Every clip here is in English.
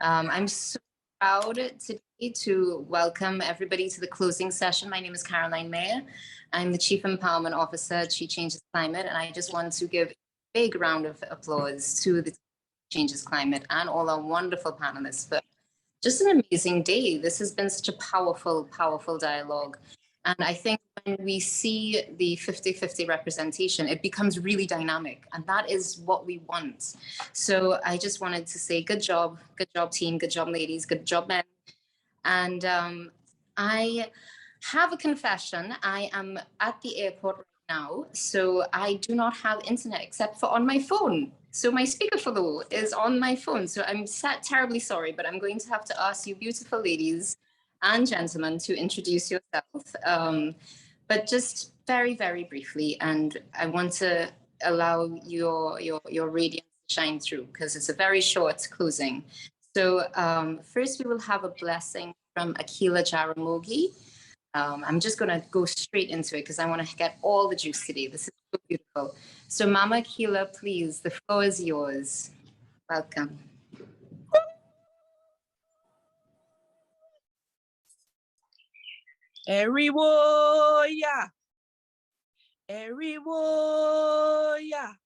I'm so proud today to welcome everybody to the closing session. My name is Caroline Mayer. I'm the Chief Empowerment Officer at She Changes Climate, and I just want to give a big round of applause to the Changes Climate and all our wonderful panelists for just an amazing day. This has been such a powerful, powerful dialogue. And I think when we see the 50-50 representation, it becomes really dynamic. And that is what we want. So I just wanted to say, good job team, good job ladies, good job men. And I have a confession. I am at the airport right now, so I do not have internet except for on my phone. So my speakerphone is on my phone. So I'm terribly sorry, but I'm going to have to ask you beautiful ladies and gentlemen to introduce yourself. But just very, very briefly, and I want to allow your radiance to shine through because it's a very short closing. So first we will have a blessing from Akila Jaramogi. I'm just going to go straight into it because I want to get all the juice today. This is so beautiful. So Mama Akila, please, the floor is yours. Welcome. Eriwoya, Eriwoya,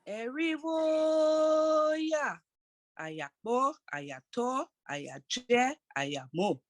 Eriwoya, Ayakbo, Ayato, Ayaje, Ayamo.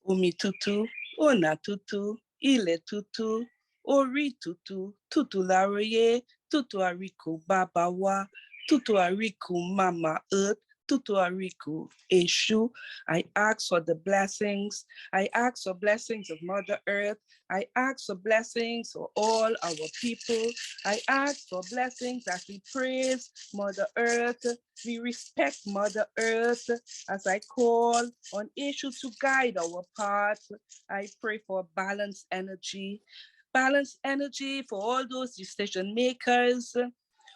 Umi tutu, Ona tutu, Ile tutu, Ori tutu, Tutu laroye, Tutu ariku babawa, Tutu ariku mama earth, Tutu ariku eshu. I ask for the blessings. I ask for blessings of Mother Earth. I ask for blessings for all our people. I ask for blessings as we praise Mother Earth. We respect Mother Earth as I call on Ishu to guide our path. I pray for balanced energy for all those decision makers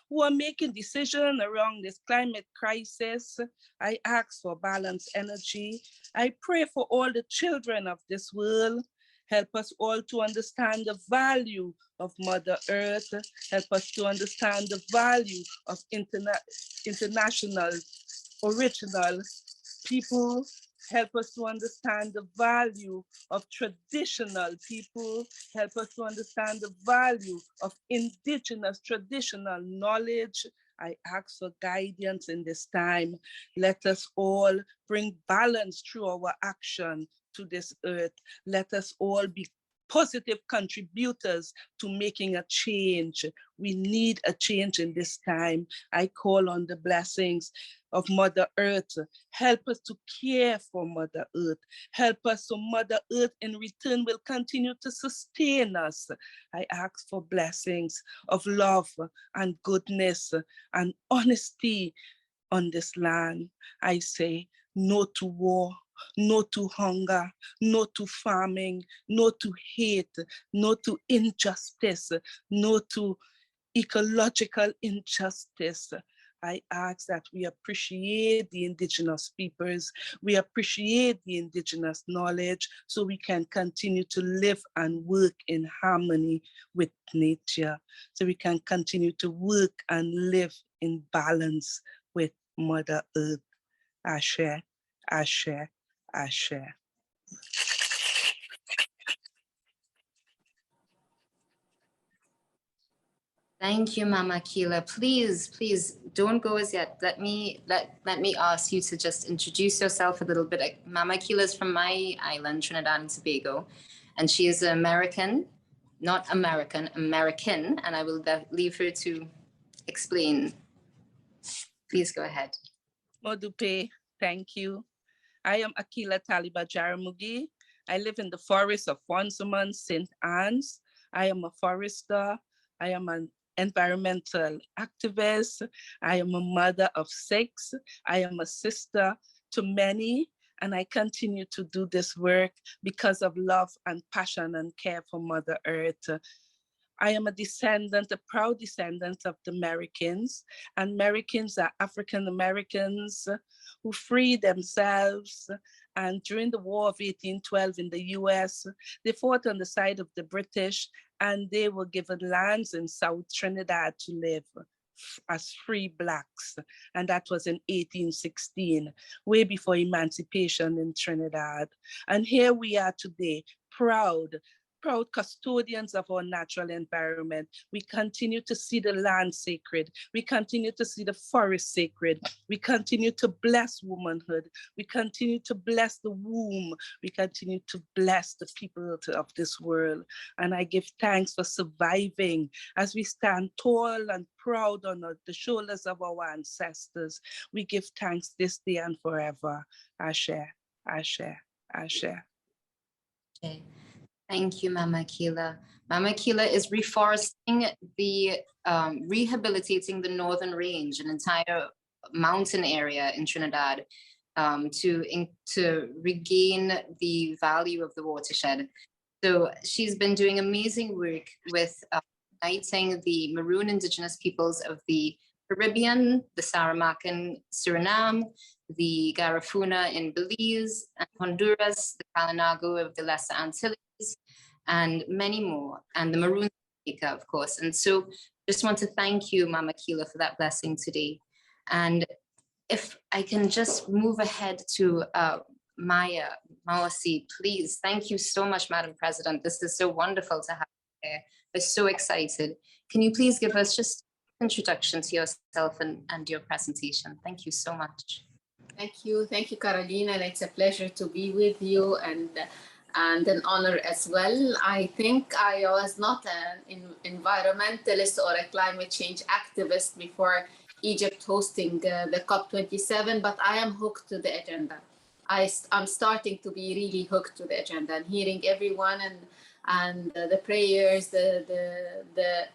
who are making decisions around this climate crisis. I ask for balanced energy. I pray for all the children of this world. Help us all to understand the value of Mother Earth. Help us to understand the value of international, original people. Help us to understand the value of traditional people. Help us to understand the value of indigenous traditional knowledge. I ask for guidance in this time. Let us all bring balance through our action to this earth. Let us all be positive contributors to making a change. We need a change in this time. I call on the blessings of Mother Earth. Help us to care for Mother Earth. Help us so Mother Earth in return will continue to sustain us. I ask for blessings of love and goodness and honesty on this land. I say no to war, no to hunger, no to farming, no to hate, no to injustice, no to ecological injustice. I ask that we appreciate the indigenous peoples, we appreciate the indigenous knowledge so we can continue to live and work in harmony with nature, so we can continue to work and live in balance with Mother Earth. Ashe, Ashe, Ashe. Thank you, Mama Akila. Please don't go as yet. Let me ask you to just introduce yourself a little bit. Mama Akila is from my island, Trinidad and Tobago, and she is American, not American, American, and I will leave her to explain. Please go ahead. Modupe, thank you. I am Akila Taliba Jaramogi. I live in the forest of Fonsuman, St. Anne's. I am a forester. I am an environmental activist. I am a mother of 6. I am a sister to many, and I continue to do this work because of love and passion and care for Mother Earth. I am a descendant, a proud descendant of the Americans. And Americans are African Americans who freed themselves. And during the War of 1812 in the US, they fought on the side of the British, and they were given lands in South Trinidad to live as free Blacks, and that was in 1816, way before emancipation in Trinidad. And here we are today, proud custodians of our natural environment. We continue to see the land sacred. We continue to see the forest sacred. We continue to bless womanhood. We continue to bless the womb. We continue to bless the people of this world. And I give thanks for surviving as we stand tall and proud on the shoulders of our ancestors. We give thanks this day and forever. Ashe, Ashe, Ashe. Okay. Thank you, Mama Akila. Mama Akila is reforesting rehabilitating the Northern Range, an entire mountain area in Trinidad, to regain the value of the watershed. So she's been doing amazing work with uniting the Maroon Indigenous peoples of the Caribbean, the Saramaccan in Suriname, the Garifuna in Belize and Honduras, the Kalinago of the Lesser Antilles, and many more, and the Maroon Jamaica, of course. And so just want to thank you, Mama Akila, for that blessing today. And if I can just move ahead to Maya Mawasi, please. Thank you so much, Madam President. This is so wonderful to have you here. We're so excited. Can you please give us just an introduction to yourself and your presentation? Thank you so much. Thank you, Carolina. It's a pleasure to be with you and an honor as well. I think I was not an environmentalist or a climate change activist before Egypt hosting the COP27, but I am hooked to the agenda. I'm starting to be really hooked to the agenda and hearing everyone and the prayers, the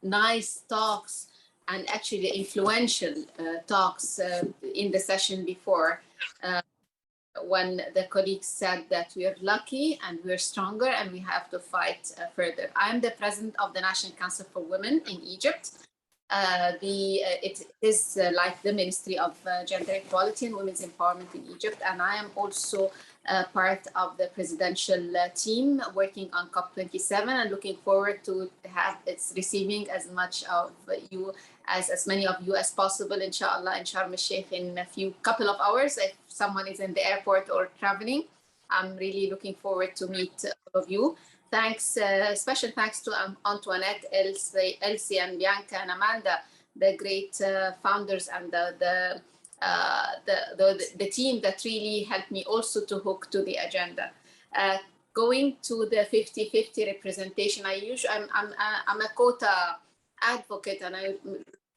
nice talks, and actually the influential talks in the session before, when the colleagues said that we are lucky and we're stronger and we have to fight further. I'm the president of the National Council for Women in Egypt. It is like the Ministry of Gender Equality and Women's Empowerment in Egypt, and I am also part of the presidential team working on COP27 and looking forward to have it's receiving as much of you as many of you as possible, inshallah, in Sharm el-Sheikh in a couple of hours. If someone is in the airport or traveling, I'm really looking forward to meet all of you. Thanks, special thanks to Antoinette, Elsie, and Bianca and Amanda, the great founders and the team that really helped me also to hook to the agenda. Going to the 50-50 representation, I'm a quota advocate and I'm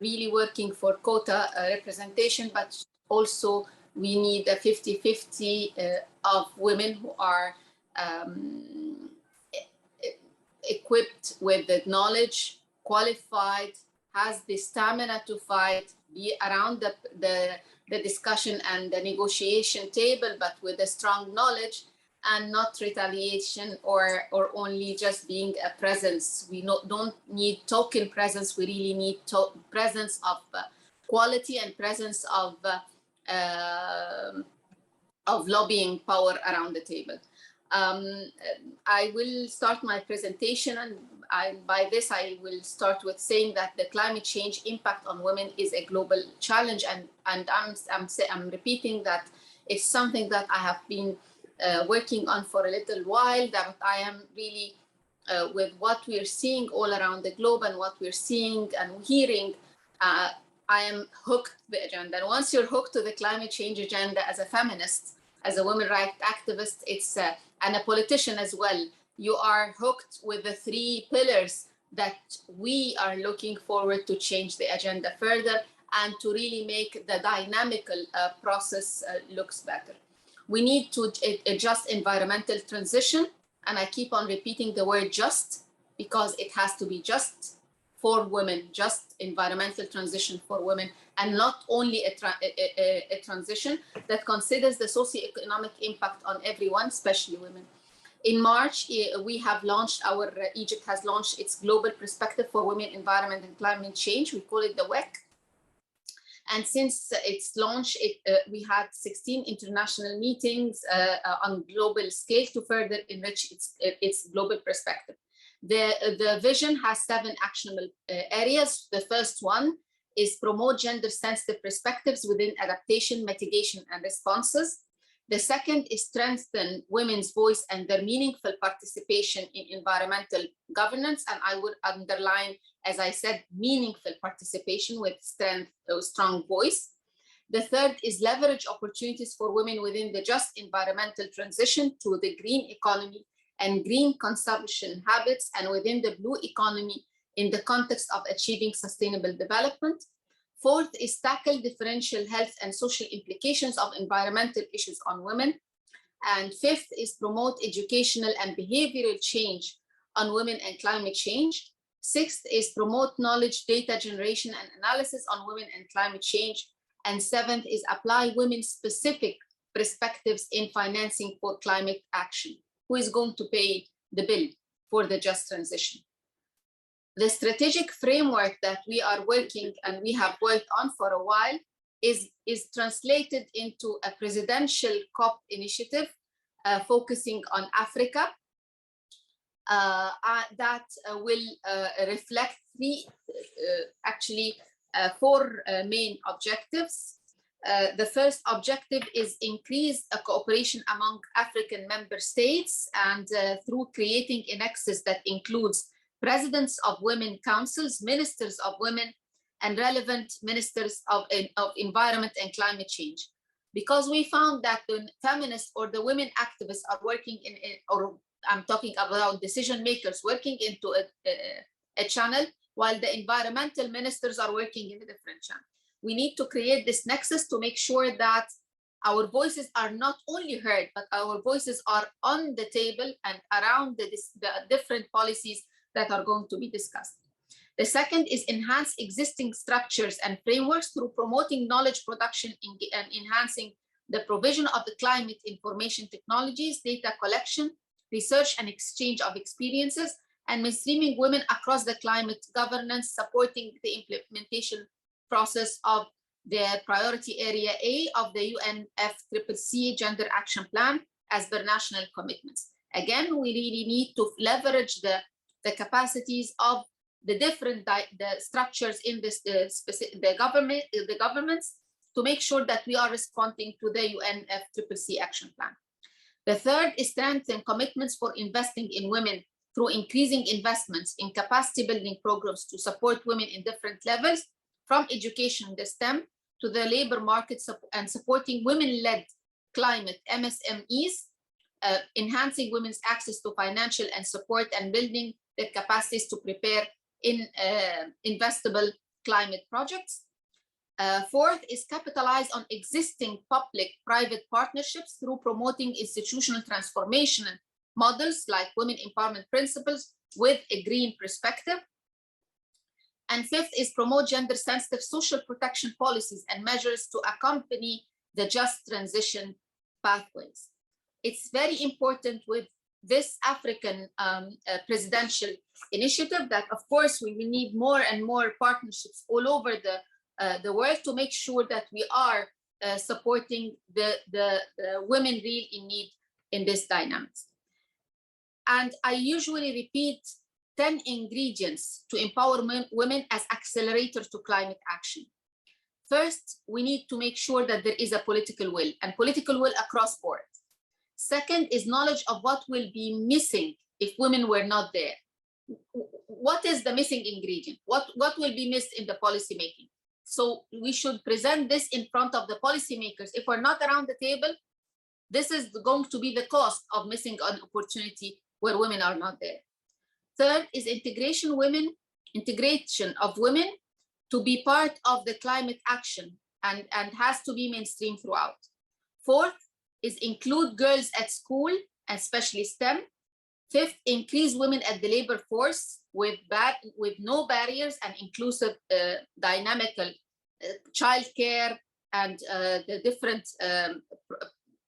really working for quota representation, but also we need a 50-50 of women who are equipped with the knowledge, qualified, has the stamina to fight, be around the discussion and the negotiation table, but with a strong knowledge and not retaliation or only just being a presence. We don't need token presence. We really need presence of quality and presence of lobbying power around the table. I will start my presentation, and by this I will start with saying that the climate change impact on women is a global challenge, and I'm repeating that it's something that I have been working on for a little while, that I am really with what we're seeing all around the globe and what we're seeing and hearing, I am hooked to the agenda. And once you're hooked to the climate change agenda as a feminist, as a women rights activist, and a politician as well, you are hooked with the 3 pillars that we are looking forward to change the agenda further and to really make the dynamical process looks better. We need to adjust environmental transition, and I keep on repeating the word just because it has to be just for women, just environmental transition for women, and not only a transition that considers the socioeconomic impact on everyone, especially women. In March, we have launched Egypt has launched its Global Perspective for Women, Environment and Climate Change. We call it the WEC. And since its launch, we had 16 international meetings on global scale to further enrich its global perspective. The vision has 7 actionable areas. The first one is promote gender-sensitive perspectives within adaptation, mitigation, and responses. The second is strengthen women's voice and their meaningful participation in environmental governance. And I would underline, as I said, meaningful participation with strong voice. The third is leverage opportunities for women within the just environmental transition to the green economy and green consumption habits, and within the blue economy in the context of achieving sustainable development. Fourth is tackle differential health and social implications of environmental issues on women. And fifth is promote educational and behavioral change on women and climate change. Sixth is promote knowledge, data generation, and analysis on women and climate change. And seventh is apply women-specific perspectives in financing for climate action. Who is going to pay the bill for the just transition? The strategic framework that we are working and we have worked on for a while is translated into a presidential COP initiative focusing on Africa that will reflect four main objectives. The first objective is increase cooperation among African member states, and through creating a nexus that includes presidents of women councils, ministers of women, and relevant ministers of environment and climate change. Because we found that the feminists or the women activists are working or I'm talking about decision makers working into a channel, while the environmental ministers are working in a different channel. We need to create this nexus to make sure that our voices are not only heard, but our voices are on the table and around the different policies that are going to be discussed. The second is enhance existing structures and frameworks through promoting knowledge production and enhancing the provision of the climate information technologies, data collection, research and exchange of experiences, and mainstreaming women across the climate governance, supporting the implementation process of the priority area A of the UNFCCC Gender Action Plan as per national commitments. Again, we really need to leverage the capacities of the different the structures in this the governments to make sure that we are responding to the UNFCCC Action Plan. The third is strengthen commitments for investing in women through increasing investments in capacity building programs to support women in different levels, from education, the STEM, to the labor market, and supporting women-led climate MSMEs, enhancing women's access to financial and support, and building their capacities to prepare in investable climate projects. Fourth is capitalize on existing public-private partnerships through promoting institutional transformation models like women empowerment principles with a green perspective. And fifth is promote gender-sensitive social protection policies and measures to accompany the just transition pathways. It's very important with this African presidential initiative that, of course, we will need more and more partnerships all over the world to make sure that we are supporting the women really in need in this dynamics. And I usually repeat 10 ingredients to empower women as accelerators to climate action. First, we need to make sure that there is a political will, and political will across board. Second is knowledge of what will be missing if women were not there. What is the missing ingredient? What will be missed in the policy making? So we should present this in front of the policymakers. If we're not around the table, this is going to be the cost of missing an opportunity where women are not there. Third is integration of women to be part of the climate action and has to be mainstream throughout. Fourth is include girls at school, especially STEM. Fifth, increase women at the labor force with no barriers and inclusive dynamical childcare and the different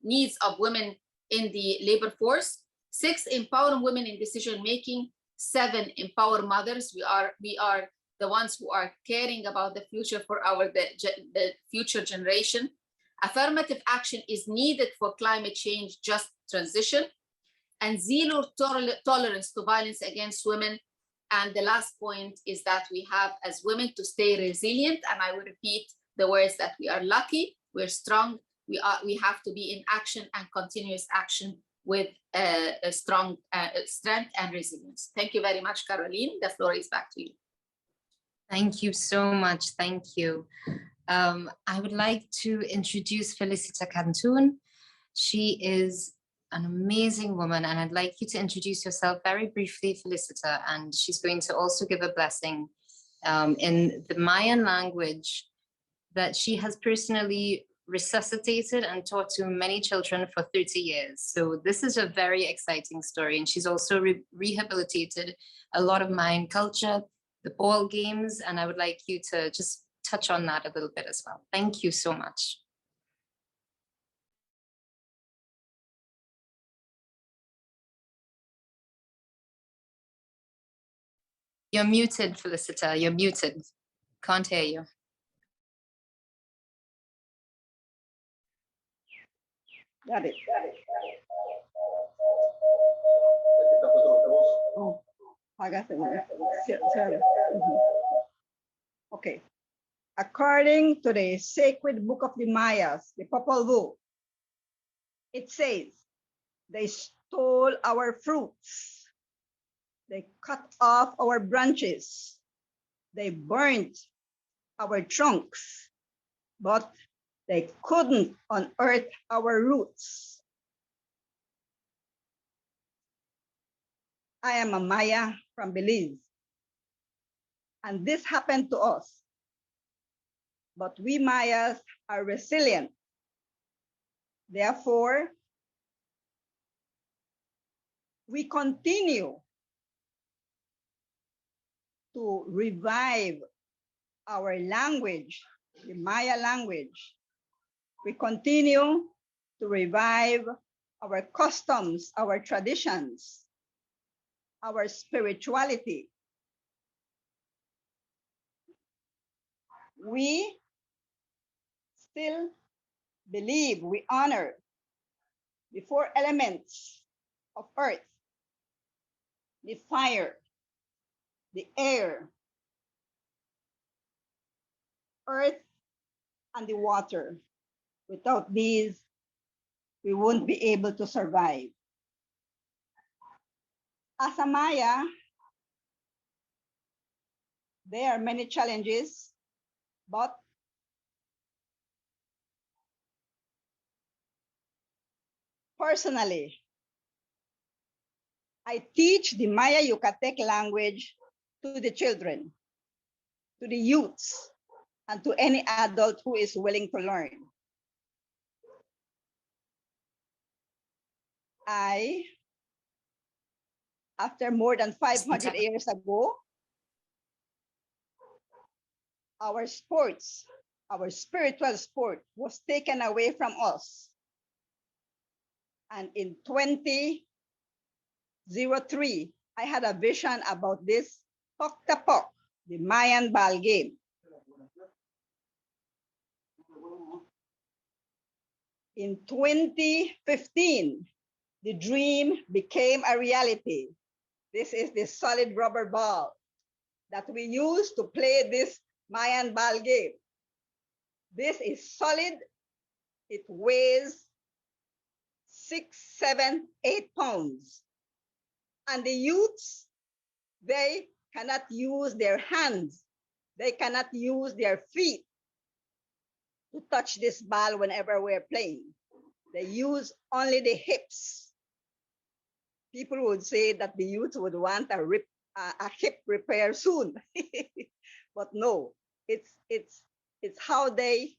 needs of women in the labor force. Six, empower women in decision making. Seven, empower mothers. We are the ones who are caring about the future for the future generation. Affirmative action is needed for climate change just transition, and zero tolerance to violence against women And the last point is that we have as women to stay resilient. And I will repeat the words that we are lucky, we're strong, we have to be in action and continuous action with a strong strength and resilience. Thank you very much, Caroline. The floor is back to you. Thank you so much. Thank you. I would like to introduce Felicita Cantun. She is an amazing woman, and I'd like you to introduce yourself very briefly, Felicita, and she's going to also give a blessing in the Mayan language that she has personally resuscitated and taught to many children for 30 years. So this is a very exciting story, and she's also rehabilitated a lot of Mayan culture, the ball games, and I would like you to just touch on that a little bit as well. Thank you so much. You're muted, Felicita, you're muted. Can't hear you. Got it. Oh, I got it. Okay. According to the sacred book of the Mayas, the Popol Vuh, it says, they stole our fruits. They cut off our branches. They burnt our trunks, but they couldn't unearth our roots. I am a Maya from Belize, and this happened to us. But we Mayas are resilient. Therefore, we continue to revive our language, the Maya language. We continue to revive our customs, our traditions, our spirituality. We still believe, we honor the four elements of earth, the fire, the air, earth, and the water. Without these, we won't be able to survive. As a Maya, there are many challenges, but personally, I teach the Maya Yucatec language to the children, to the youths, and to any adult who is willing to learn. After more than 500 years ago, our sports, our spiritual sport was taken away from us. And in 2003, I had a vision about this Pok-Tapok, the Mayan ball game. In 2015, the dream became a reality. This is the solid rubber ball that we use to play this Mayan ball game. This is solid. It weighs 6, 7, 8 pounds. And the youths, they cannot use their hands. They cannot use their feet to touch this ball whenever we're playing. They use only the hips. People would say that the youth would want a hip repair soon, but no, it's how they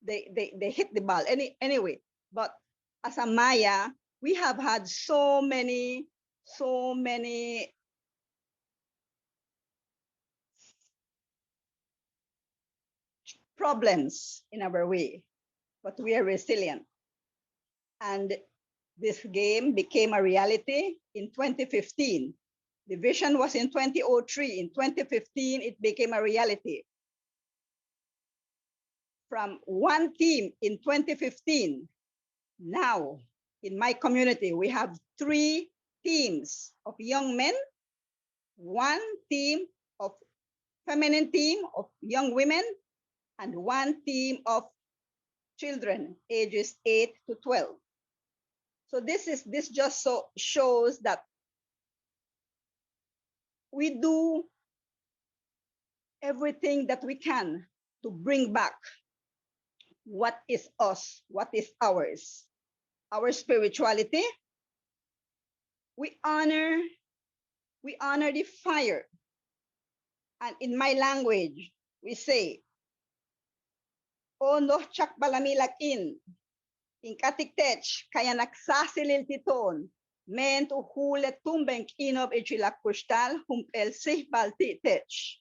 hit the ball anyway. But as a Maya, we have had so many problems in our way, but we are resilient. And this game became a reality in 2015. The vision was in 2003. In 2015, it became a reality. From one team in 2015, now in my community, we have 3 teams of young men one team of feminine team of young women, and one team of children ages 8 to 12. So this just shows that we do everything that we can to bring back what is us, what is ours, our spirituality. We honor the fire. And in my language, we say, O no chak balamilakin, in katiktech, kaya nagsasilil titon, men to hulet tumbeng inob ichilak kustal, humpel sih baltitech.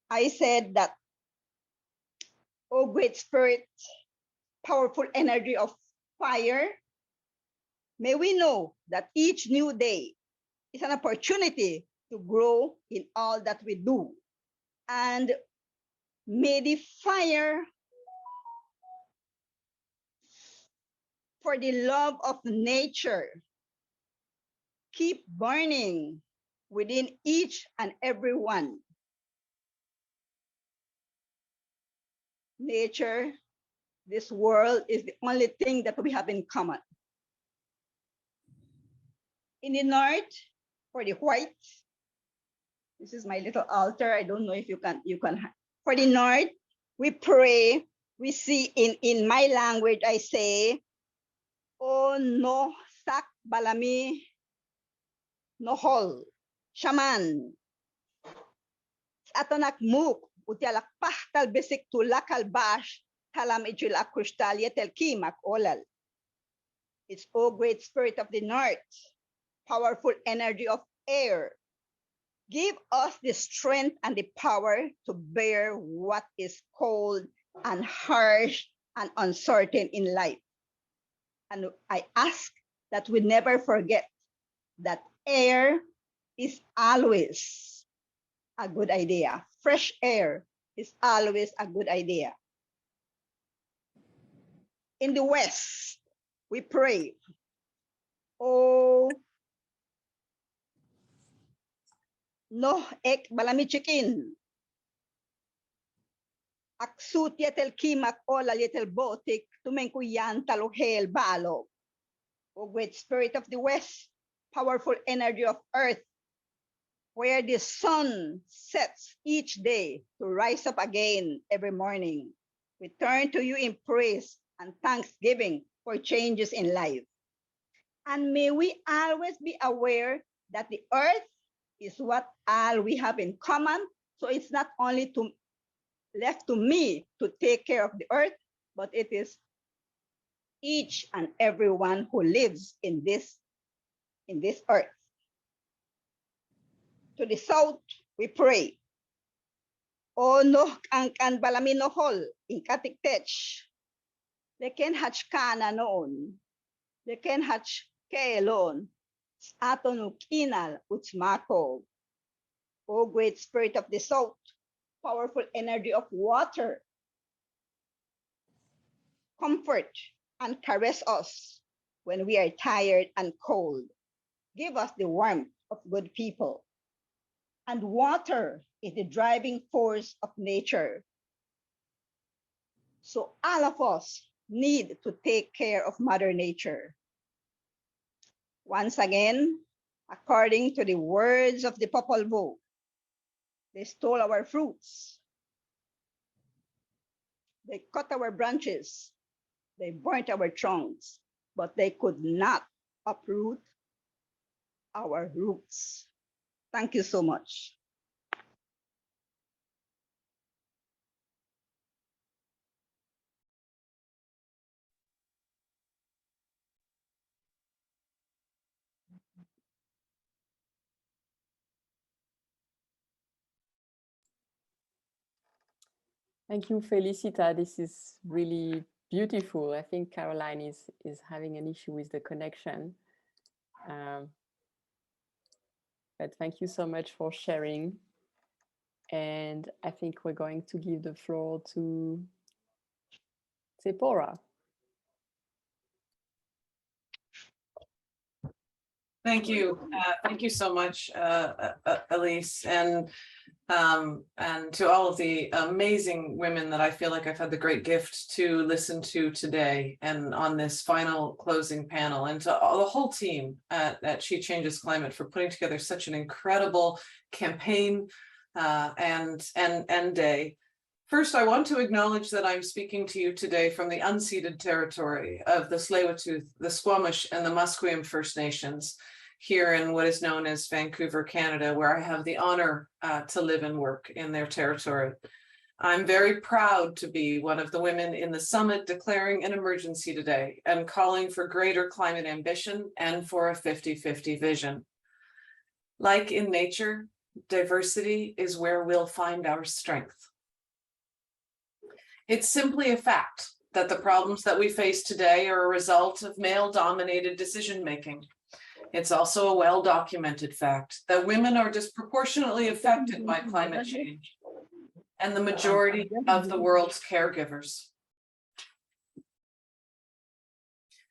I said that, O great spirit, powerful energy of fire, may we know that each new day is an opportunity to grow in all that we do. And may the fire for the love of nature keep burning within each and every one. Nature, this world is the only thing that we have in common. In the north, for the white, this is my little altar. I don't know if you can, for the north, we pray, we see in my language, I say, O no sak balami nohol, shaman, atanak muk, utialak pahtal besik tulakal bash, talam ichil akustal yetel kimak olal. It's O great spirit of the north, powerful energy of air. Give us the strength and the power to bear what is cold and harsh and uncertain in life. And I ask that we never forget that air is always a good idea. Fresh air is always a good idea. In the West, we pray, oh, no ek balami chicken. Aksut yetel kimak ola yetel botik tumengkuyan taluhel balo. O great spirit of the West, powerful energy of earth, where the sun sets each day to rise up again every morning. We turn to you in praise and thanksgiving for changes in life. And may we always be aware that the earth is what all we have in common. So it's not only left to me to take care of the earth, but it is each and everyone who lives in this earth. To the south, we pray. O no ang kan balaminohol in katiktech. Leken hachkana noon. Leken hach keelon. Atonuk inal utsmako. O great spirit of the south, powerful energy of water. Comfort and caress us when we are tired and cold. Give us the warmth of good people. And water is the driving force of nature. So all of us need to take care of Mother Nature. Once again, according to the words of the Popol Vuh, they stole our fruits. They cut our branches. They burnt our trunks, but they could not uproot our roots. Thank you so much. Thank you, Felicita. This is really beautiful. I think Caroline is having an issue with the connection. But thank you so much for sharing. And I think we're going to give the floor to Sephora. Thank you. Thank you so much, Elise, and to all of the amazing women that I feel like I've had the great gift to listen to today and on this final closing panel, and to all, the whole team at She Changes Climate for putting together such an incredible campaign and day. First, I want to acknowledge that I'm speaking to you today from the unceded territory of the Tsleil-Waututh, the Squamish, and the Musqueam First Nations here in what is known as Vancouver, Canada, where I have the honor to live and work in their territory. I'm very proud to be one of the women in the summit declaring an emergency today and calling for greater climate ambition and for a 50-50 vision. Like in nature, diversity is where we'll find our strength. It's simply a fact that the problems that we face today are a result of male-dominated decision-making. It's also a well-documented fact that women are disproportionately affected by climate change, and the majority of the world's caregivers.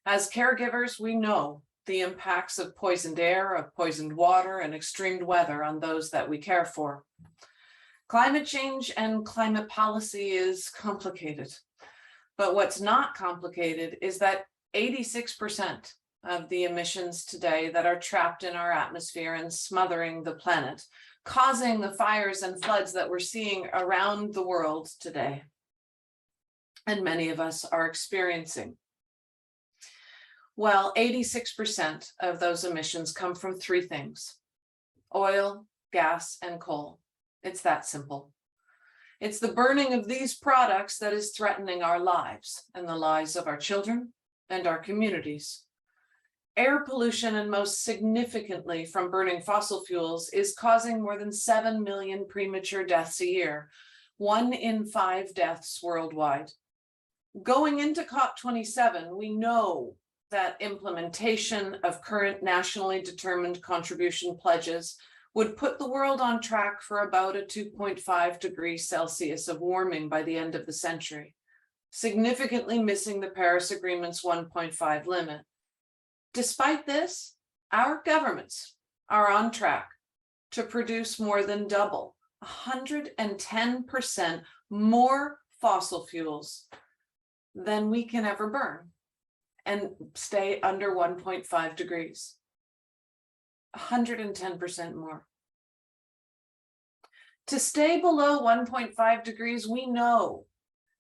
As caregivers, we know the impacts of poisoned air, of poisoned water, and extreme weather on those that we care for. Climate change and climate policy is complicated, but what's not complicated is that 86% of the emissions today that are trapped in our atmosphere and smothering the planet, causing the fires and floods that we're seeing around the world today, and many of us are experiencing. Well, 86% of those emissions come from three things: oil, gas, and coal. It's that simple. It's the burning of these products that is threatening our lives and the lives of our children and our communities. Air pollution, and most significantly from burning fossil fuels, is causing more than 7 million premature deaths a year, 1 in 5 deaths worldwide. Going into COP27, we know that implementation of current nationally determined contribution pledges would put the world on track for about a 2.5 degrees Celsius of warming by the end of the century, significantly missing the Paris Agreement's 1.5 limit. Despite this, our governments are on track to produce more than double, 110% more fossil fuels than we can ever burn and stay under 1.5 degrees. 110% more. To stay below 1.5 degrees, we know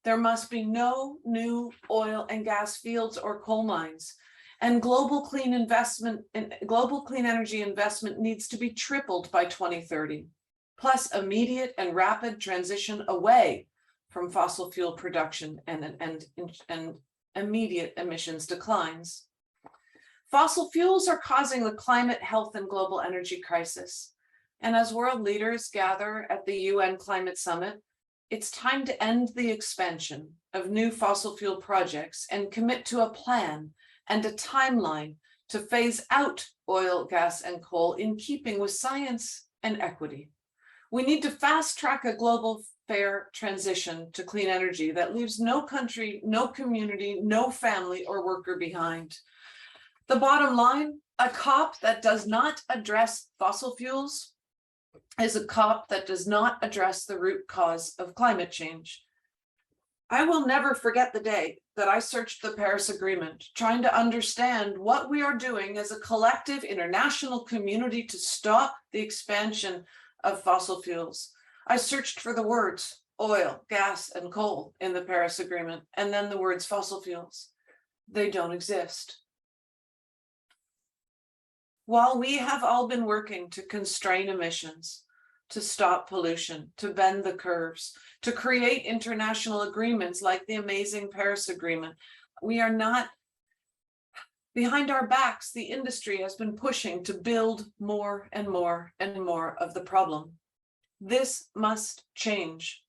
there must be no new oil and gas fields or coal mines, and global clean energy investment needs to be tripled by 2030, plus immediate and rapid transition away from fossil fuel production and immediate emissions declines. Fossil fuels are causing the climate, health, and global energy crisis. And as world leaders gather at the UN Climate Summit, it's time to end the expansion of new fossil fuel projects and commit to a plan and a timeline to phase out oil, gas, and coal in keeping with science and equity. We need to fast track a global fair transition to clean energy that leaves no country, no community, no family or worker behind. The bottom line, a COP that does not address fossil fuels is a COP that does not address the root cause of climate change. I will never forget the day that I searched the Paris Agreement, trying to understand what we are doing as a collective international community to stop the expansion of fossil fuels. I searched for the words oil, gas, and coal in the Paris Agreement, and then the words fossil fuels. They don't exist. While we have all been working to constrain emissions, to stop pollution, to bend the curves, to create international agreements like the amazing Paris Agreement, we are not, behind our backs, the industry has been pushing to build more and more and more of the problem. This must change,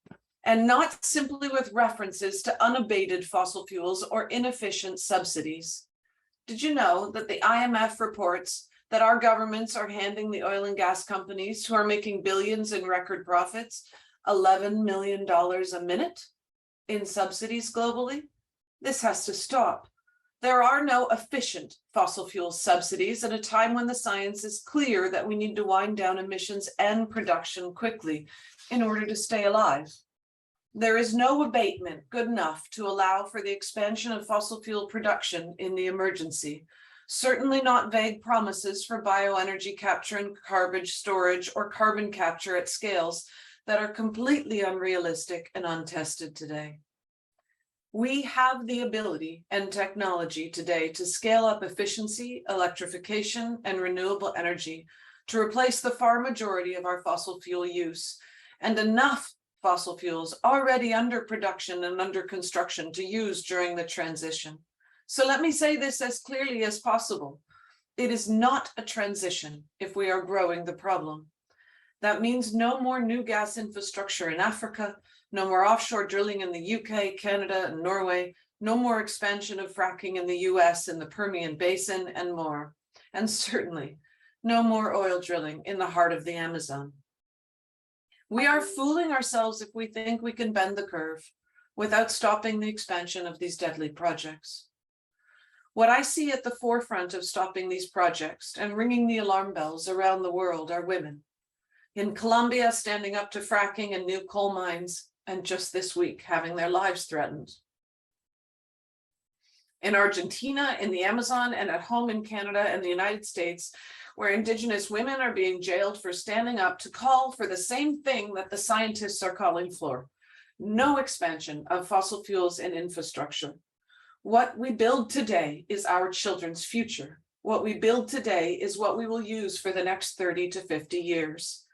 and not simply with references to unabated fossil fuels or inefficient subsidies. Did you know that the IMF reports that our governments are handing the oil and gas companies who are making billions in record profits $11 million a minute in subsidies globally? This has to stop. There are no efficient fossil fuel subsidies at a time when the science is clear that we need to wind down emissions and production quickly in order to stay alive. There is no abatement good enough to allow for the expansion of fossil fuel production in the emergency. Certainly not vague promises for bioenergy capture and carbon storage or carbon capture at scales that are completely unrealistic and untested today. We have the ability and technology today to scale up efficiency, electrification, and renewable energy to replace the far majority of our fossil fuel use, and enough fossil fuels already under production and under construction to use during the transition. So let me say this as clearly as possible. It is not a transition if we are growing the problem. That means no more new gas infrastructure in Africa, no more offshore drilling in the UK, Canada, and Norway, no more expansion of fracking in the US in the Permian Basin, and more. And certainly no more oil drilling in the heart of the Amazon. We are fooling ourselves if we think we can bend the curve without stopping the expansion of these deadly projects. What I see at the forefront of stopping these projects and ringing the alarm bells around the world are women. In Colombia, standing up to fracking and new coal mines, and just this week, having their lives threatened. In Argentina, in the Amazon, and at home in Canada and the United States, where Indigenous women are being jailed for standing up to call for the same thing that the scientists are calling for: no expansion of fossil fuels and infrastructure. What we build today is our children's future. What we build today is what we will use for the next 30 to 50 years.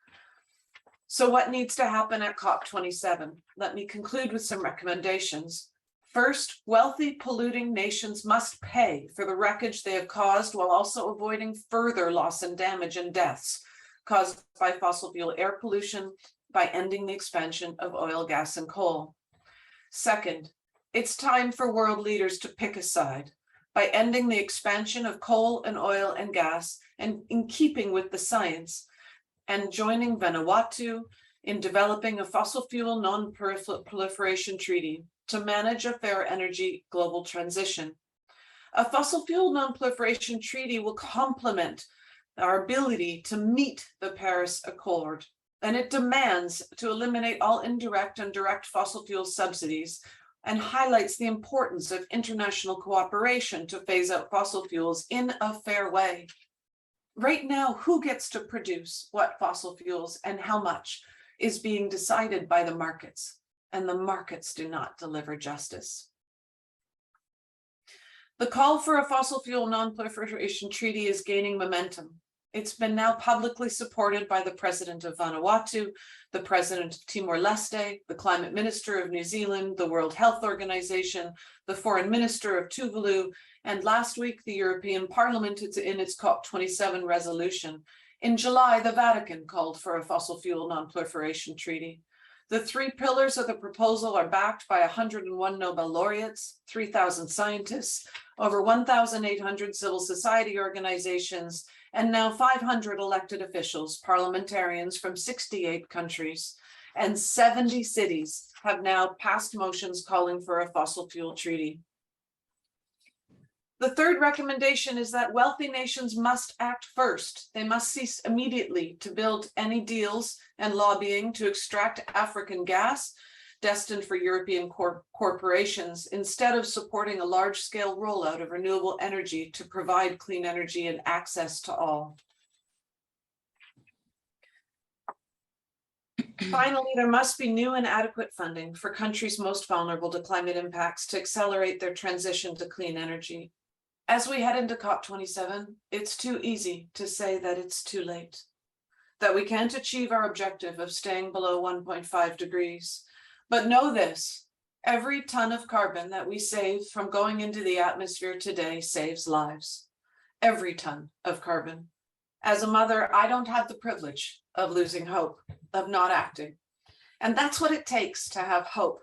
So what needs to happen at COP27? Let me conclude with some recommendations. First, wealthy polluting nations must pay for the wreckage they have caused while also avoiding further loss and damage and deaths caused by fossil fuel air pollution by ending the expansion of oil, gas, and coal. Second, it's time for world leaders to pick a side by ending the expansion of coal and oil and gas, and in keeping with the science, and joining Vanuatu in developing a fossil fuel non-proliferation treaty to manage a fair energy global transition. A fossil fuel non-proliferation treaty will complement our ability to meet the Paris Accord, and it demands to eliminate all indirect and direct fossil fuel subsidies, and highlights the importance of international cooperation to phase out fossil fuels in a fair way. Right now, who gets to produce what fossil fuels and how much is being decided by the markets, and the markets do not deliver justice. The call for a fossil fuel non-proliferation treaty is gaining momentum. It's been now publicly supported by the president of Vanuatu, the president of Timor-Leste, the climate minister of New Zealand, the World Health Organization, the foreign minister of Tuvalu, and last week, the European Parliament in its COP27 resolution. In July, the Vatican called for a fossil fuel non-proliferation treaty. The three pillars of the proposal are backed by 101 Nobel laureates, 3,000 scientists, over 1,800 civil society organizations, and now 500 elected officials, parliamentarians from 68 countries, and 70 cities have now passed motions calling for a fossil fuel treaty. The third recommendation is that wealthy nations must act first. They must cease immediately to build any deals and lobbying to extract African gas destined for European corporations, instead of supporting a large-scale rollout of renewable energy to provide clean energy and access to all. Finally, there must be new and adequate funding for countries most vulnerable to climate impacts to accelerate their transition to clean energy. As we head into COP27, it's too easy to say that it's too late, that we can't achieve our objective of staying below 1.5 degrees. But know this, every ton of carbon that we save from going into the atmosphere today saves lives. Every ton of carbon. As a mother, I don't have the privilege of losing hope, of not acting. And that's what it takes to have hope,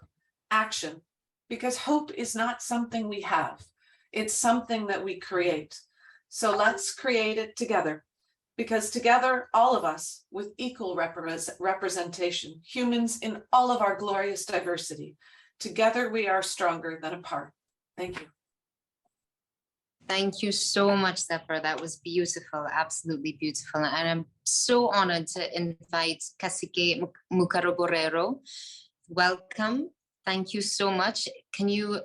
action, because hope is not something we have. It's something that we create. So let's create it together, because together, all of us with equal representation, humans in all of our glorious diversity, together we are stronger than apart. Thank you. Thank you so much, Zephyr. That was beautiful, absolutely beautiful. And I'm so honored to invite Cacique Mucaro Borrero. Welcome. Thank you so much. Can you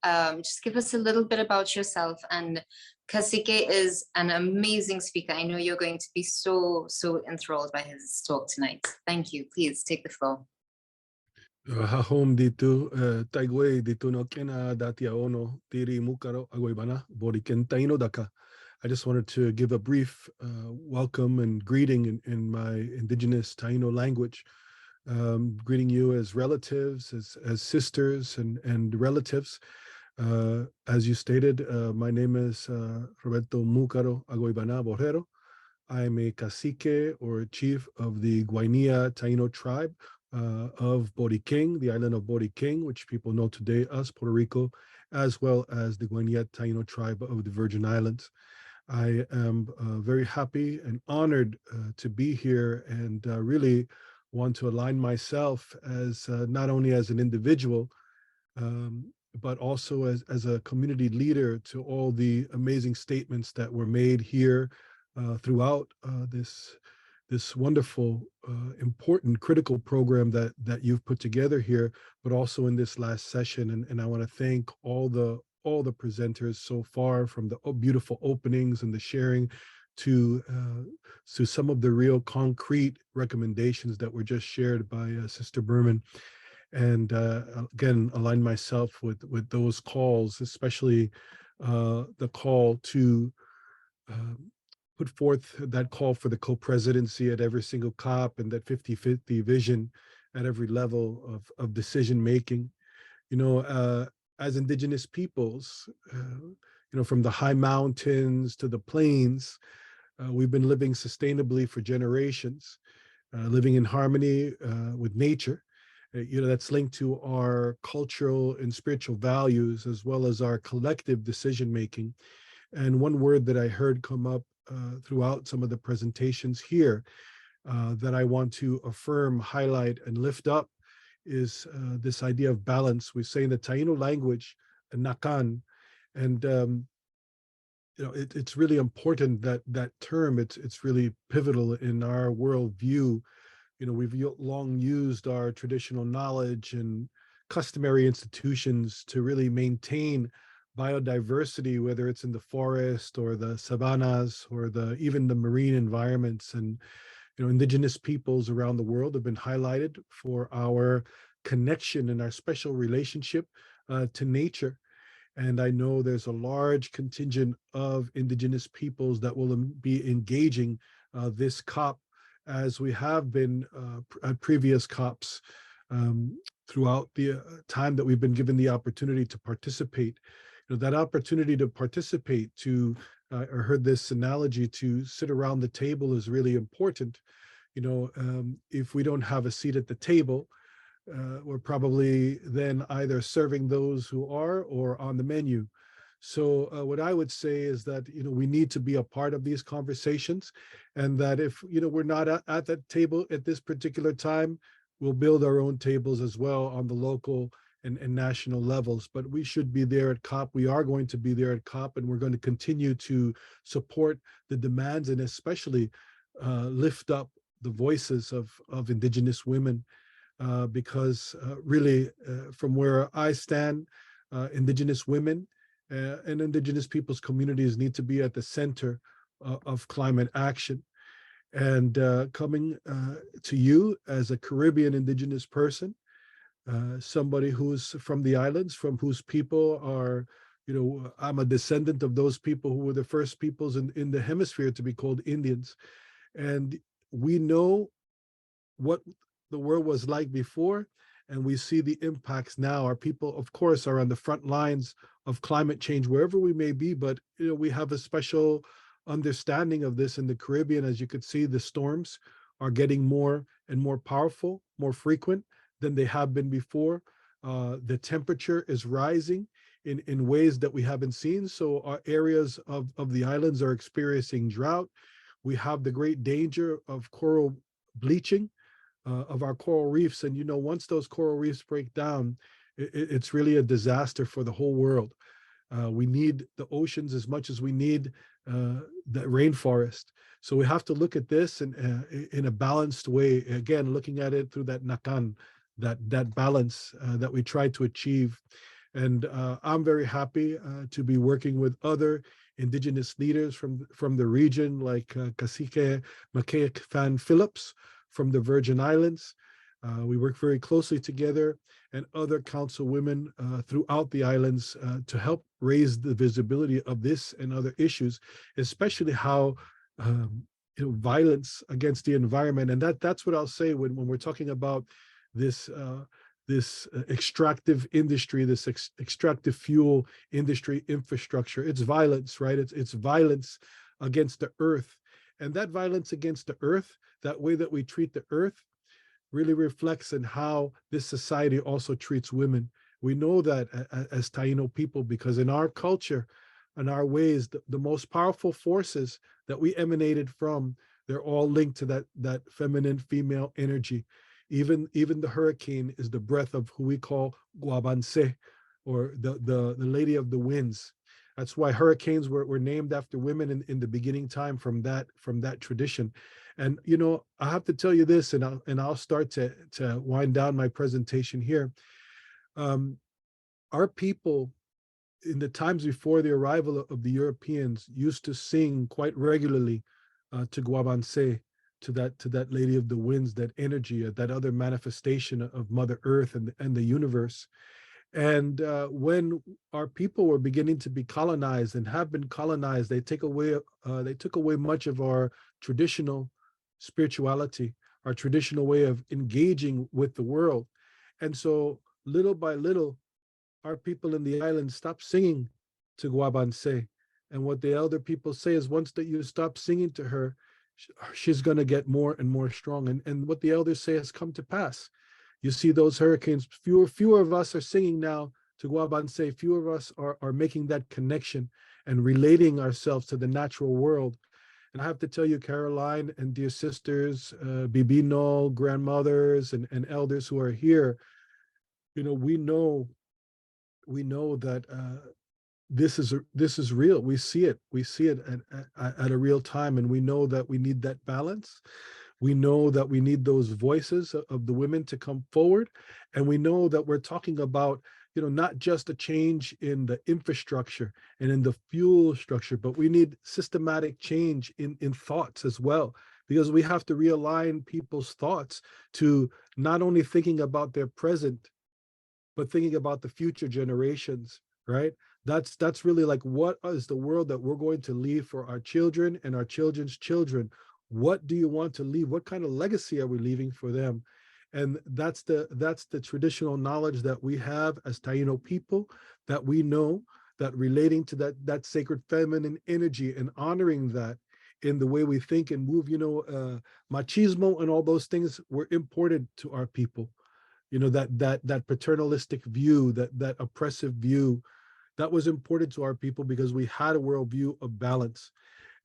just give us a little bit about yourself? And Cacique is an amazing speaker. I know you're going to be so enthralled by his talk tonight. Thank you. Please take the floor. Hahom dito, taigwe dito no kena datia ono tiri mukaro agoibana boriken taino daka. I just wanted to give a brief welcome and greeting in my indigenous Taino language. Greeting you as relatives, as sisters and relatives. As you stated, my name is Roberto Mucaro Agoibana Borrero. I'm a cacique or chief of the Guainia Taino tribe of Boriquén, the island of Boriquén, which people know today as Puerto Rico, as well as the Guainia Taino tribe of the Virgin Islands. I am very happy and honored to be here and really want to align myself as not only as an individual, but also as a community leader to all the amazing statements that were made here throughout this wonderful, important, critical program that you've put together here, but also in this last session. And I want to thank all the presenters so far, from the beautiful openings and the sharing to some of the real concrete recommendations that were just shared by Sister Berman. And again, align myself with those calls, especially the call to put forth that call for the co-presidency at every single COP and that 50-50 vision at every level of decision making. You know, as indigenous peoples, you know, from the high mountains to the plains, we've been living sustainably for generations, living in harmony with nature. You know, that's linked to our cultural and spiritual values, as well as our collective decision making. And one word that I heard come up throughout some of the presentations here that I want to affirm, highlight, and lift up is this idea of balance. We say in the Taino language, nakan, and you know, it's really important that that term, it's really pivotal in our worldview. You know, we've long used our traditional knowledge and customary institutions to really maintain biodiversity, whether it's in the forest or the savannas or even the marine environments. And, you know, indigenous peoples around the world have been highlighted for our connection and our special relationship to nature. And I know there's a large contingent of indigenous peoples that will be engaging this COP, as we have been at previous COPs throughout the time that we've been given the opportunity to participate. You know, that opportunity to participate, I heard this analogy, to sit around the table is really important. You know, if we don't have a seat at the table, we're probably then either serving those who are or on the menu. So what I would say is that, you know, we need to be a part of these conversations, and that if, you know, we're not at that table at this particular time, we'll build our own tables as well on the local and national levels. But we should be there at COP. We are going to be there at COP, and we're going to continue to support the demands and especially lift up the voices of indigenous women, because really from where I stand, indigenous women and indigenous peoples communities need to be at the center of climate action. And coming to you as a Caribbean indigenous person, somebody who's from the islands, from whose people are, you know, I'm a descendant of those people who were the first peoples in the hemisphere to be called Indians. And we know what the world was like before, and we see the impacts now. Our people, of course, are on the front lines of climate change wherever we may be, but, you know, we have a special understanding of this in the Caribbean. As you could see, the storms are getting more and more powerful, more frequent than they have been before. The temperature is rising in ways that we haven't seen. So our areas of the islands are experiencing drought. We have the great danger of coral bleaching of our coral reefs. And, you know, once those coral reefs break down, it's really a disaster for the whole world. We need the oceans as much as we need the rainforest. So we have to look at this in a balanced way. Again, looking at it through that nakan, that balance that we try to achieve. And I'm very happy to be working with other indigenous leaders from the region, like Cacique Makea Fan Phillips from the Virgin Islands. We work very closely together, and other councilwomen throughout the islands to help raise the visibility of this and other issues, especially how violence against the environment. And that's what I'll say when we're talking about this extractive industry, this extractive fuel industry infrastructure. It's violence, right? It's violence against the earth. And that violence against the earth, that way that we treat the earth, really reflects in how this society also treats women. We know that as Taino people, because in our culture, in our ways, the most powerful forces that we emanated from, they're all linked to that feminine female energy. Even the hurricane is the breath of who we call Guabanse, or the lady of the winds. That's why hurricanes were named after women in the beginning time from that tradition. And I have to tell you this, and I'll start to wind down my presentation here. Our people, in the times before the arrival of the Europeans, used to sing quite regularly to Guabanse, to that lady of the winds, that energy, that other manifestation of Mother Earth and the universe. And when our people were beginning to be colonized and have been colonized, they took away much of our traditional spirituality, our traditional way of engaging with the world. And so little by little, our people in the island stopped singing to Guabanse. And what the elder people say is, once that you stop singing to her, she's going to get more and more strong. And what the elders say has come to pass. You see those hurricanes, fewer of us are singing now to Guabanse, fewer of us are making that connection and relating ourselves to the natural world. And I have to tell you, Caroline and dear sisters, Bibino, grandmothers and elders who are here, we know that this is real. We see it at a real time, and we know that we need that balance. We know that we need those voices of the women to come forward, and we know that we're talking about not just a change in the infrastructure and in the fuel structure, but we need systematic change in thoughts as well, because we have to realign people's thoughts to not only thinking about their present, but thinking about the future generations, right? That's really like, what is the world that we're going to leave for our children and our children's children? What do you want to leave? What kind of legacy are we leaving for them? And that's the traditional knowledge that we have as Taino people, that we know that relating to that sacred feminine energy and honoring that in the way we think and move, machismo and all those things were imported to our people. That paternalistic view, that oppressive view, that was imported to our people because we had a worldview of balance.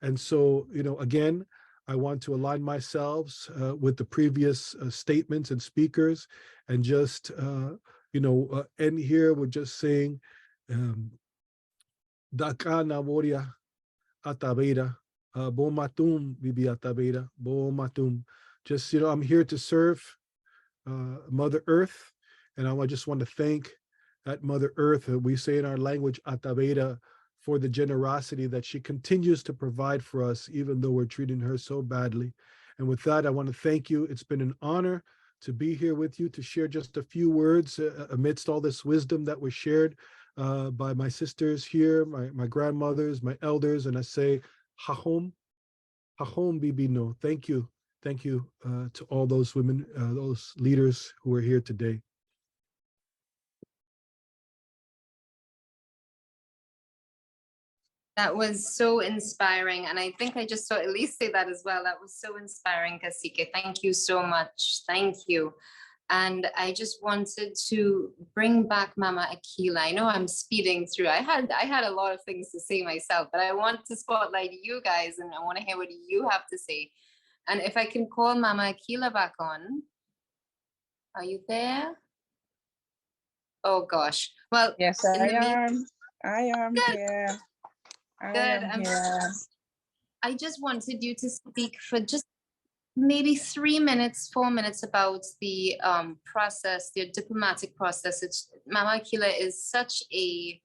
And so, again, I want to align myself with the previous statements and speakers, and just, end here with just saying, Daka Namoria Atabeira, Bo Matum Bibi Atabeira, Bo Matum. Just, I'm here to serve Mother Earth, and I just want to thank that Mother Earth, we say in our language, Atabeira, for the generosity that she continues to provide for us, even though we're treating her so badly. And with that, I want to thank you. It's been an honor to be here with you, to share just a few words amidst all this wisdom that was shared by my sisters here, my grandmothers, my elders. And I say, Hahom Bibino. Thank you. Thank you to all those women, those leaders who are here today. That was so inspiring. And I think I just saw Elise say that as well. That was so inspiring, Cacique. Thank you so much. Thank you. And I just wanted to bring back Mama Akila. I know I'm speeding through. I had a lot of things to say myself, but I want to spotlight you guys, and I want to hear what you have to say. And if I can call Mama Akila back on. Are you there? Oh gosh. Well, Yes, I am. I am Good. here. I Good. am here. I just wanted you to speak for just maybe 3 minutes, 4 minutes about the process, the diplomatic process. Mama Akila is such a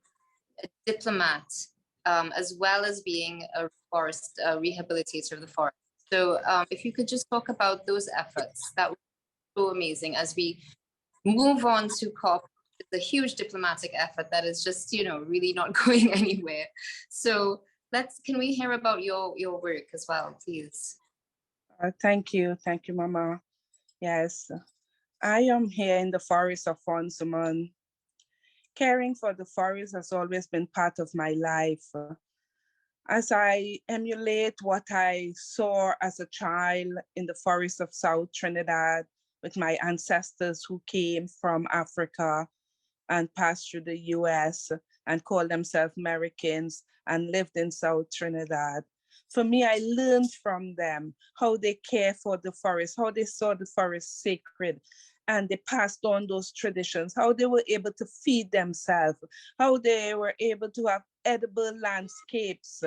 diplomat, as well as being a forest rehabilitator of the forest. So if you could just talk about those efforts, that would be so amazing as we move on to COP. It's a huge diplomatic effort that is just, really not going anywhere. So can we hear about your work as well, please? Thank you, Mama. Yes, I am here in the forest of Fonsuman. Caring for the forest has always been part of my life. As I emulate what I saw as a child in the forest of South Trinidad with my ancestors who came from Africa and passed through the US and called themselves Americans and lived in South Trinidad. For me, I learned from them how they care for the forest, how they saw the forest sacred, and they passed on those traditions, how they were able to feed themselves, how they were able to have edible landscapes.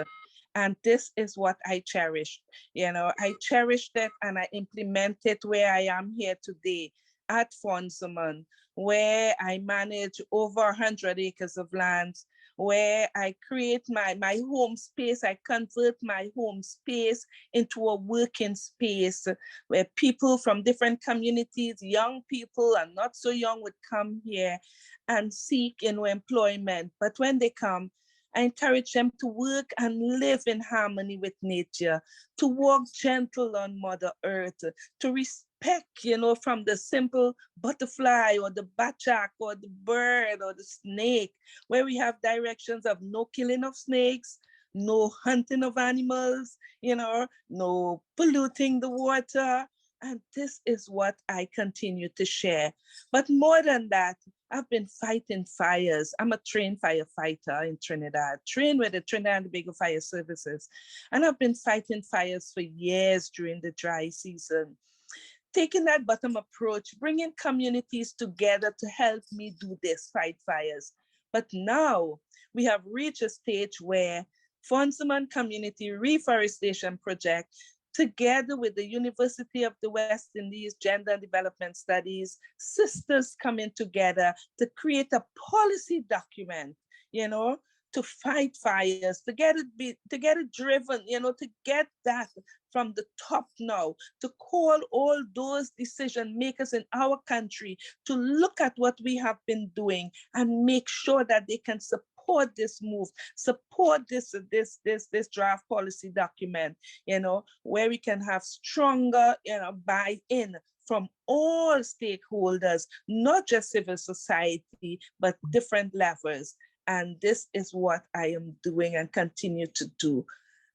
And this is what I cherished. I cherished it and I implement it where I am here today at Fonsuman, where I manage over 100 acres of land, where I create my home space. I convert my home space into a working space where people from different communities, young people and not so young, would come here and seek employment. But when they come, I encourage them to work and live in harmony with nature, to walk gentle on Mother Earth, to respect, from the simple butterfly or the batchak or the bird or the snake, where we have directions of no killing of snakes, no hunting of animals, no polluting the water. And this is what I continue to share. But more than that, I've been fighting fires. I'm a trained firefighter in Trinidad, trained with the Trinidad and Tobago Fire Services. And I've been fighting fires for years during the dry season. Taking that bottom approach, bringing communities together to help me do this, fight fires. But now we have reached a stage where Fonsuman Community Reforestation Project, together with the University of the West Indies Gender and Development Studies, sisters coming together to create a policy document, to fight fires, to get it driven, to get that from the top now, to call all those decision makers in our country to look at what we have been doing and make sure that they can support this move, support this draft policy document, where we can have stronger, buy-in from all stakeholders, not just civil society, but different levels. And this is what I am doing and continue to do,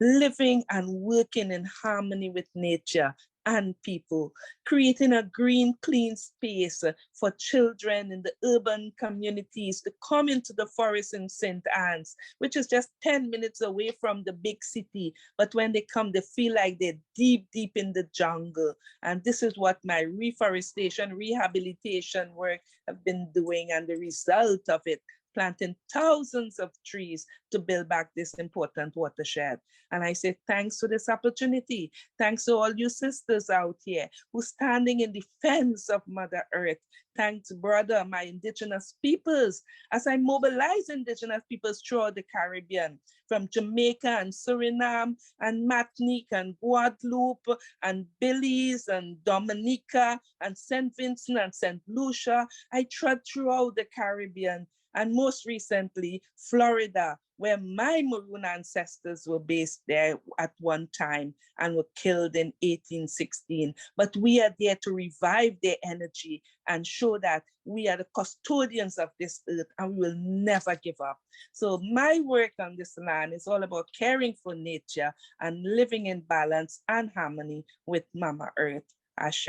living and working in harmony with nature and people, creating a green, clean space for children in the urban communities to come into the forest in St. Anne's, which is just 10 minutes away from the big city. But when they come, they feel like they're deep, deep in the jungle. And this is what my reforestation, rehabilitation work have been doing, and the result of it, planting thousands of trees to build back this important watershed. And I say thanks for this opportunity. Thanks to all you sisters out here who standing in defense of Mother Earth. Thanks, brother, my indigenous peoples, as I mobilize indigenous peoples throughout the Caribbean, from Jamaica and Suriname and Martinique and Guadeloupe and Belize and Dominica and St. Vincent and St. Lucia. I trod throughout the Caribbean, and most recently, Florida, where my Maroon ancestors were based there at one time and were killed in 1816. But we are there to revive their energy and show that we are the custodians of this earth and we will never give up. So my work on this land is all about caring for nature and living in balance and harmony with Mama Earth. Ashe,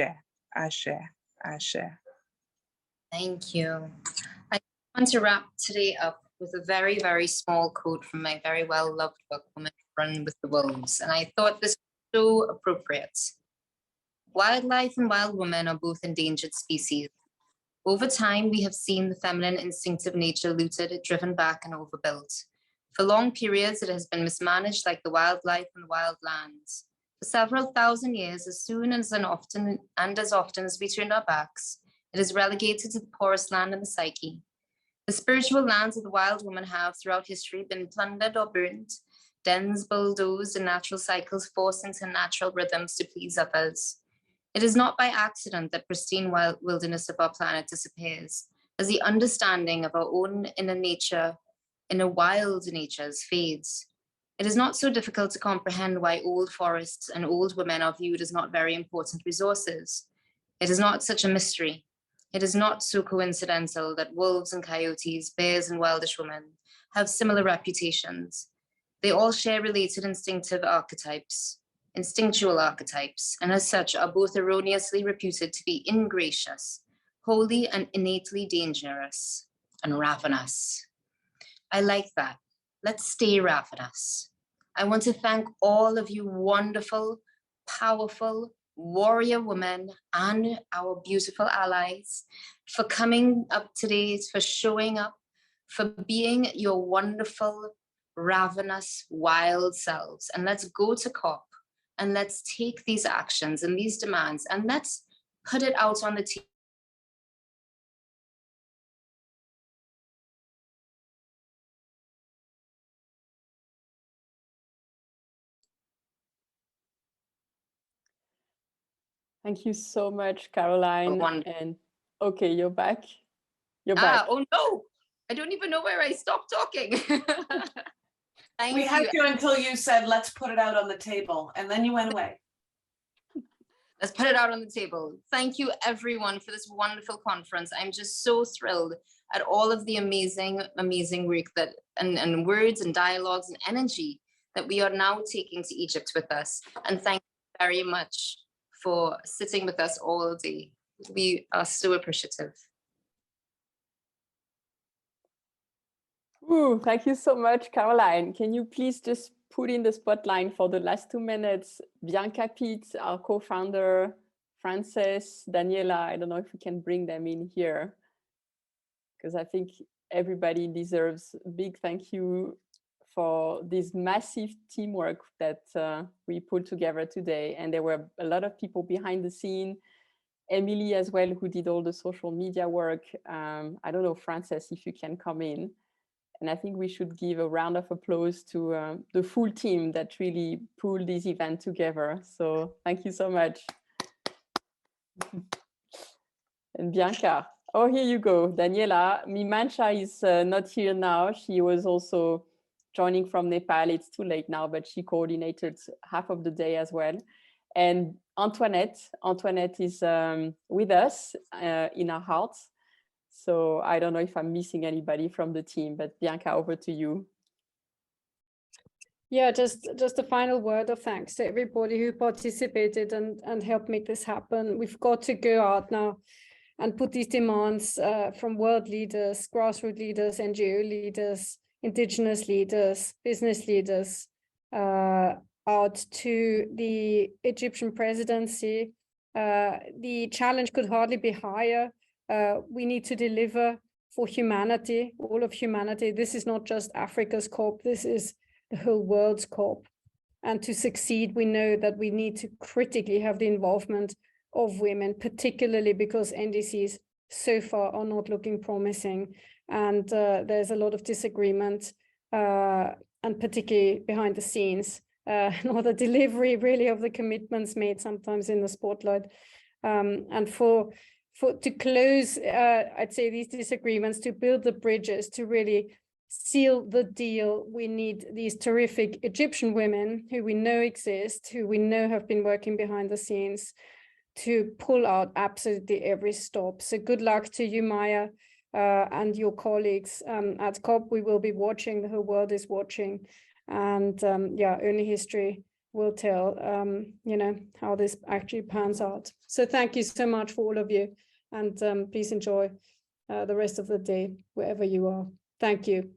Ashe, Ashe. Thank you. I want to wrap today up with a very, very small quote from my very well-loved book, Women Run with the Wolves. And I thought this was so appropriate. Wildlife and wild women are both endangered species. Over time, we have seen the feminine instinctive nature looted, driven back, and overbuilt. For long periods, it has been mismanaged like the wildlife and the wild lands. For several thousand years, as soon as and as often as we turned our backs, it is relegated to the poorest land in the psyche. The spiritual lands of the wild woman have, throughout history, been plundered or burnt, dens bulldozed, and natural cycles forced into natural rhythms to please others. It is not by accident that pristine wilderness of our planet disappears, as the understanding of our own inner nature, inner wild natures fades. It is not so difficult to comprehend why old forests and old women are viewed as not very important resources. It is not such a mystery. It is not so coincidental that wolves and coyotes, bears and wildish women have similar reputations. They all share related instinctual archetypes, and as such are both erroneously reputed to be ingracious, holy and innately dangerous, and ravenous. I like that. Let's stay ravenous. I want to thank all of you wonderful, powerful, warrior women and our beautiful allies for coming up today, for showing up, for being your wonderful, ravenous, wild selves. And let's go to COP and let's take these actions and these demands and let's put it out on the table. Thank you so much, Caroline. And okay, you're back. You're back. Oh no, I don't even know where I stopped talking. We had you until you said, let's put it out on the table. And then you went away. Let's put it out on the table. Thank you everyone for this wonderful conference. I'm just so thrilled at all of the amazing, amazing work that and words and dialogues and energy that we are now taking to Egypt with us. And thank you very much for sitting with us all day. We are so appreciative. Ooh, thank you so much, Caroline. Can you please just put in the spotlight for the last 2 minutes, Bianca Pitt, our co-founder, Frances, Daniela, I don't know if we can bring them in here, because I think everybody deserves a big thank you for this massive teamwork that we put together today. And there were a lot of people behind the scene, Emily as well, who did all the social media work. I don't know, Frances, if you can come in. And I think we should give a round of applause to the full team that really pulled this event together. So thank you so much. And Bianca, oh, here you go. Daniela, Mimansha is not here now. She was also joining from Nepal. It's too late now, but she coordinated half of the day as well. And Antoinette is with us in our hearts. So I don't know if I'm missing anybody from the team, but Bianca, over to you. Yeah, just a final word of thanks to everybody who participated and helped make this happen. We've got to go out now and put these demands from world leaders, grassroots leaders, NGO leaders, indigenous leaders, business leaders out to the Egyptian presidency. The challenge could hardly be higher. We need to deliver for humanity, all of humanity. This is not just Africa's COP, this is the whole world's COP. And to succeed, we know that we need to critically have the involvement of women, particularly because NDCs so far are not looking promising. And there's a lot of disagreement, and particularly behind the scenes, nor the delivery really of the commitments made sometimes in the spotlight. And to close, I'd say, these disagreements, to build the bridges, to really seal the deal, we need these terrific Egyptian women who we know exist, who we know have been working behind the scenes to pull out absolutely every stop. So good luck to you, Maya, and your colleagues at COP. We will be watching, the whole world is watching. And yeah, only history will tell, you know, how this actually pans out. So thank you so much for all of you. And please enjoy the rest of the day, wherever you are. Thank you.